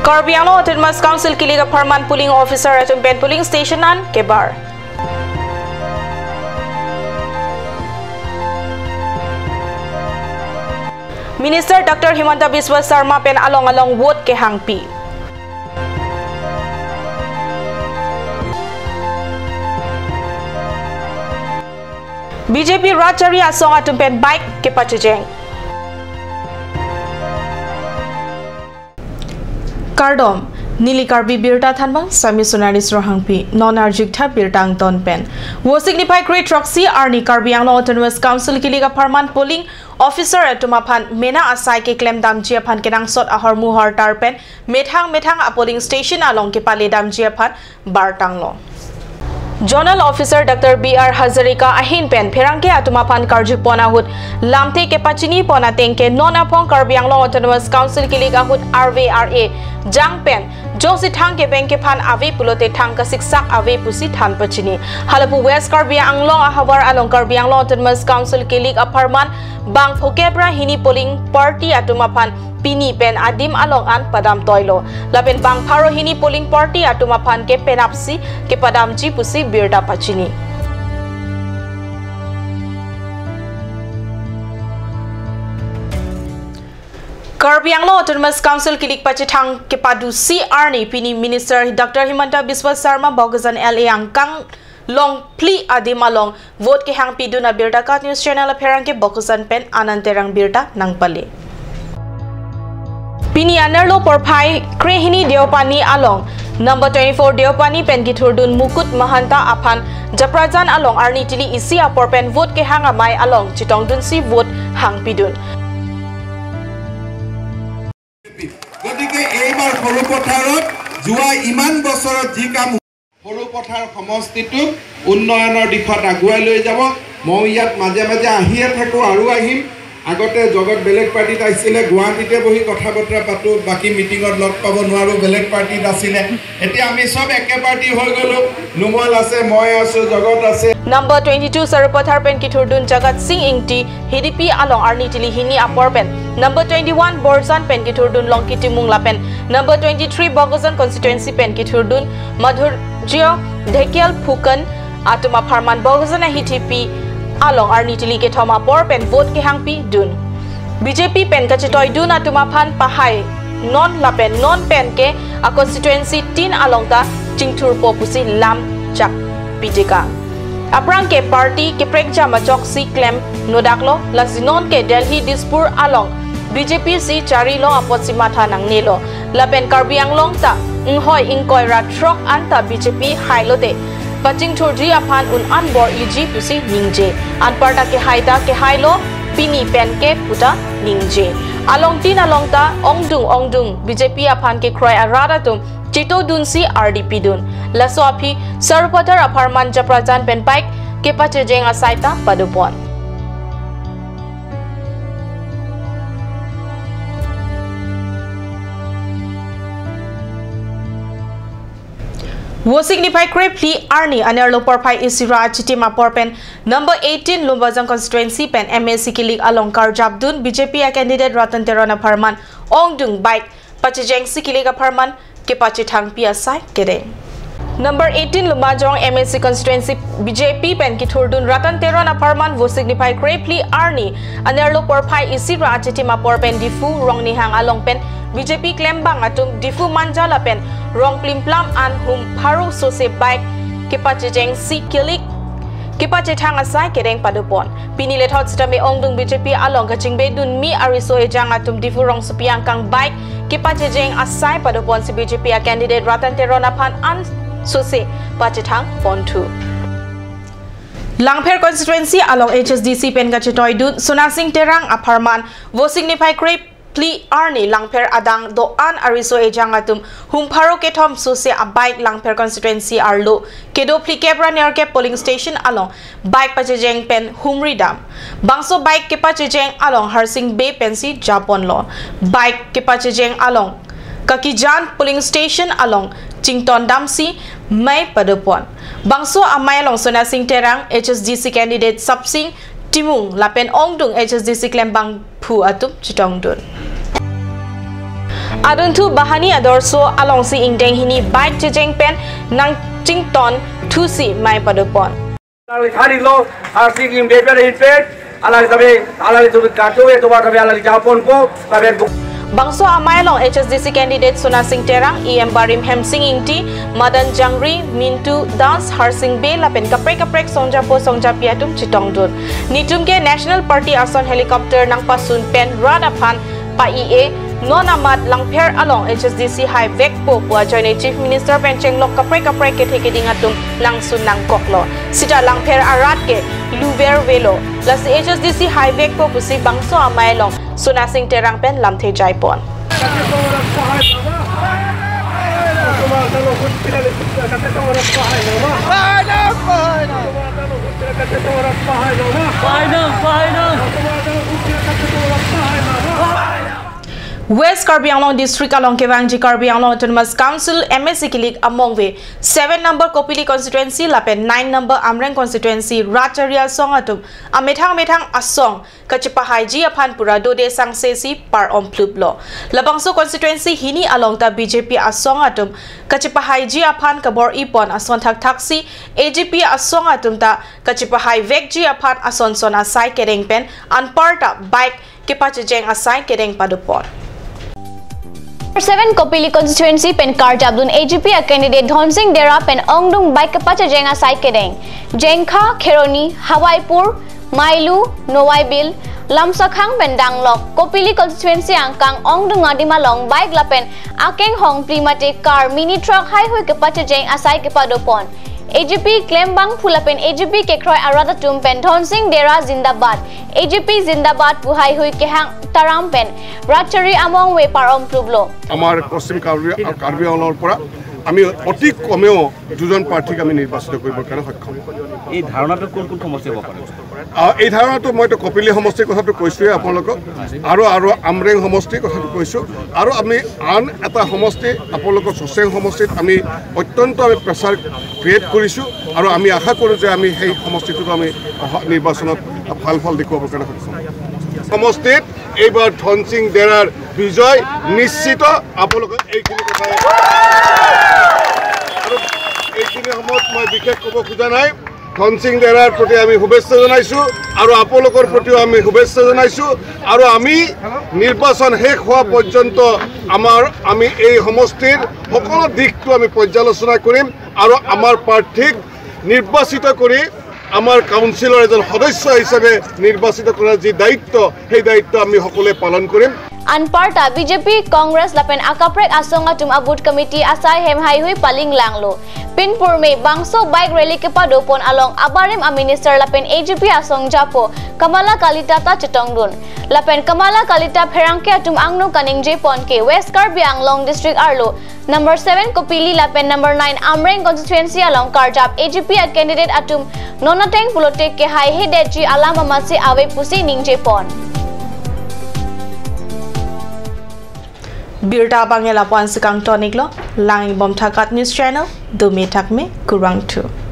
Karbi Anglong Autonomous Council Kiliga Parman Polling Officer at Ben Polling Station an Kebar. Minister Dr. Himanta Biswa Sarma pen along vote ke hangpi. BJP Rajari asong atum pen bike ke pachujeng. Kardom Nili Karbi Birta Thanbang Sami Sunaris Rohangpi Non Arjukta Birtang Ton Pen Wo signify great Roxy Arni Karbi Anglong Autonomous Council Kiliga Parman Polling Officer Atumapan Mena Asai ke claim dam jiapan kenang sot ahor muhar tarpen methang a polling station along ke pale dam jiapan Bartanglo Zonal Officer Dr. B.R. Hazarika ahin pen Perangke Atumapan Karjuk Pona Hut Lamte ke Pachini Pona Tengke Non Apong Karbi Anglong Autonomous Council Kiliga Hut RVRA Jang pen Josi Thang ke Benke Pan Ave Pulote Thang ka Siksak Ave Pusi Than Pachini Halapu West Karbi Anglong Ahawar Along Karbi Anglong Autonomous Council Kilig Aparman Bang Phokebra Hini Polling Party Atumapan Pini pen adim along an padam toilo lapen bang pharo hini polling party atumapan ke penapsi ke padam ji pusi birda pachini Karbi Anglong Autonomous Council Kilik Pachithang ke padu CR ni Pini Minister Dr. Himanta Biswa Sarma Bogazan LA angkang long pli adim along vote ke hang piduna birda kat news channel apherang ke Bogazan pen ananterang birda nang pale Pini Anerlo Porpai Krehini Deopani along number 24 Deopani Pengithurdun Mukut Mahanta Apan Japrajan along Arni Tili isi apor pen vote ke hangamai along Chitongdun si vote hang pidun গতিকে এইবাৰ সৰু পথাৰত জুৱা ইমান বছৰত যি কাম সৰু পথাৰ সমষ্টিটো উন্নয়নৰ দিশত আগুৱাই লৈ যাব মই ইয়াত মাজে মাজে আহিয়ে থাকো আৰু আহিম আগতে জগত বেলেগ পাৰ্টিত আইছিলে গুৱাহাটীতে বহি কথা বতৰা পাতো বাকি মিটিংত লগ পাব নোৱাৰো বেলেগ পাৰ্টিত আছিলে এতিয়া আমি সব একে পাৰ্টি হৈ গলো নুমল আছে মই আছো জগত আছে Number 22 Sarupathar pen Kithurdun Jagat Singh Ingti HDP along Arni Tili hini apor pen Number 21 Borzan pen Kithurdun Longkiti Mungla pen Number 23 Bogozan constituency pen Kithurdun Madhurjio Dhekial Phukan Atuma Pharman Bogozan HDP along Arni Tili ke thoma por pen vote ke hangpi dun BJP pen kachitoy dun atuma phan pahai non lapen non pen ke a constituency 3 along ta Chingthur popusi lam chak pitika aprang ke party ke prekja machok si claim nodaklo lazinon ke Delhi Dispur along BJP si charilo apotsima thanang nelo lapen Karbi Anglong ta inghoi ingkoi ratrok anta BJP hailote Paching Churdri apan un anbor iji pusi ningje anparta ke haida ke hailo pini pen ke puta ningje along tin along ta ongdung BJP apan ke kroi arada tum chito dunsi RDP dun laso api Sarupathar aparman Japrajan pen bike ke pachejeng asaita padupon Wo signify Krepli Arni Anerlo Porpai Isira Chitima Porpen number 18 Lumbazang constituency pen MSC Kilik along Karjabdun BJP candidate Ratan Terona Parman Ongdung bike Pachijeng Sikilik Parman ke Pachithang Piasai Kede Number 18 Lumbajong MSC constituency BJP pen Kithurdun Ratan Terona Parman wo signify Krepli Arni Anerlo Porpai Isira Chitima Porpen Difu Rongnihang along pen BJP claim bang atum difu manjala pen rong plimplam an hum pharu sose bike kipachejeng si kilik kipachethang asai kereng padupon pinile thot stame ongdung BJP along kachingbe dun mi ariso ejang atum difu rong supiang kang bike kipachejeng asai padupon si BJP candidate Ratan Terona phan an sose pachethang pontu Langpher constituency along HSDC pen kachetoy dun Sona Singh Terang aparman wo signify crepe Pli Arni Langpher Adang do an ariso ejangatum humparo ke thom sose a bike Langpher constituency arlo kedo pli kebra near ke polling station along bike pachejeng pen humri dam bangso bike ke pachejeng along Harsing Bay pensi Japon lo bike ke pachejeng along Kakijan polling station along Chington Damsi Mai Padupon bangso amai along Sona Singh Terang HSDC candidate Sapsing Timung lapen ongdung HSDC klembang phu atum Chitongdun Aduntu bahani adorso along si ingdeng hini bike jejeng pen nang Chington Thusi mai padupon. Hari lo asing im beber infect alali tabe alali tu kato e to ba tabe alali japon ko tabe Bangso amai long HSDC candidate Sona Singh Terang EM Barim Hem Singh Ingti Madan Jangri Mintu Das Harsing Be lapen kaprek songjapo songjapiatum chitongdun nitum ke National Party Ason helicopter nang pasun pen radaphan pa EA non amat langpher along HSDC high vekpo pua join Chief Minister Pencheng lok kaprek ke thekidingatum langsun nang koklo sita langpher arat ke luver velo las HSDC high vekpo pusi bangso amai long Sona Singh Terang pen lamthe jaipon West Karbi Anglong District along Kevangji Karbi Anglong Autonomous Council MSC Kilik among we 7 number Kopili constituency lapen 9 number Amreng constituency Racharia Songatum amethang asong kachipahai ji aphan pura dode sangsesi par om plublo labangso constituency hini along ta BJP asongatum kachipahai ji aphan kabor ipon ason taksi AGP asongatum ta kachipahai vek ji aphan ason sona sai kereng pen anparta bike kipachejeng asai kereng padupon 7 Kopili constituency pen Karjabdun AGP a candidate Dhon Singh Dera pen Ongdung bike pacha jenga sai kedeng Jengkha Kheroni Hawaipur Mailu Nowaibil Lamsakhang pen Danglok Kopili constituency angkang Ongdung adima long bike lapen akeng hong primate car mini truck hai hui ke pacha jeng asai ke padopon AGP claim bang phulapen AGP ke khroy arada tum pen Dhon Singh Dera zindabad AGP zindabad puhai hui ke hang taram pen Ratchari among we parom plublo amar Paschim Karbi Anglongor pora আমি অতি কমেও দুজন প্রার্থীক আমি নির্বাচিত কৰিবৰ কাৰণে সক্ষম এই ধাৰণাটো কোন সমষ্টি হ'ব পাৰে এই ধাৰণাটো মইতো কপিলি সমষ্টিৰ কথাটো কৈছোৱে আপোনালোকক আৰু আমৰেং সমষ্টিৰ কথাটো কৈছো আৰু আমি আন এটা সমষ্টি আপোনালোকৰ সচেং সমষ্টিত আমি অত্যন্ত প্ৰেছাৰ ক্ৰিয়েট কৰিছো আৰু আমি আশা কৰোঁ যে আমি সেই সমষ্টিটোত আমি নিৰ্বাচনত ফল দেখুৱাবৰ কাৰণে সক্ষম সমষ্টিত এইবাৰ ধন সিং দেৰাৰ বিজয় নিশ্চিত আপোনালোকক এইখিনি কথা এইখিনি সময়ত মই বিশেষ ক'ব খোজা নাই ধন সিং দেৰাৰ প্ৰতি আমি শুভেচ্ছা জনাইছো আৰু আপোনালোকৰ প্ৰতিও আমি শুভেচ্ছা জনাইছো আৰু আমি নিৰ্বাচন শেষ হোৱা পৰ্যন্ত আমি এই সমষ্টিৰ সকলো দিশটো আমি পৰ্যালোচনা কৰিম আৰু আমাৰ প্ৰাৰ্থীক নিৰ্বাচিত কৰি আমাৰ কাউন্সিলৰ এজন সদস্য হিচাপে নিৰ্বাচিত কৰাৰ যি দায়িত্ব সেই দায়িত্ব আমি সকলোৱে পালন কৰিম Anparta BJP Congress lapen akaprek asonga tum abut committee asai hem hai hui paling langlo Pinpur me bangso bike rally ke padopon along abarim a minister lapen AGP asong japo Kamala Kalita ta chitongdun lapen Kamala Kalita pherangke atum angno kaning jepon ke West Karbi Anglong district arlo number 7 Kopili lapen number 9 Amreng constituency along Karjap AGP a candidate atum nonateng pulotek ke hai he deji alama masi awe pusi ning jepon Birta Bangela Pon Sekang Toniklo Langi Bom Takat News Channel Dumi Takme Kurang 2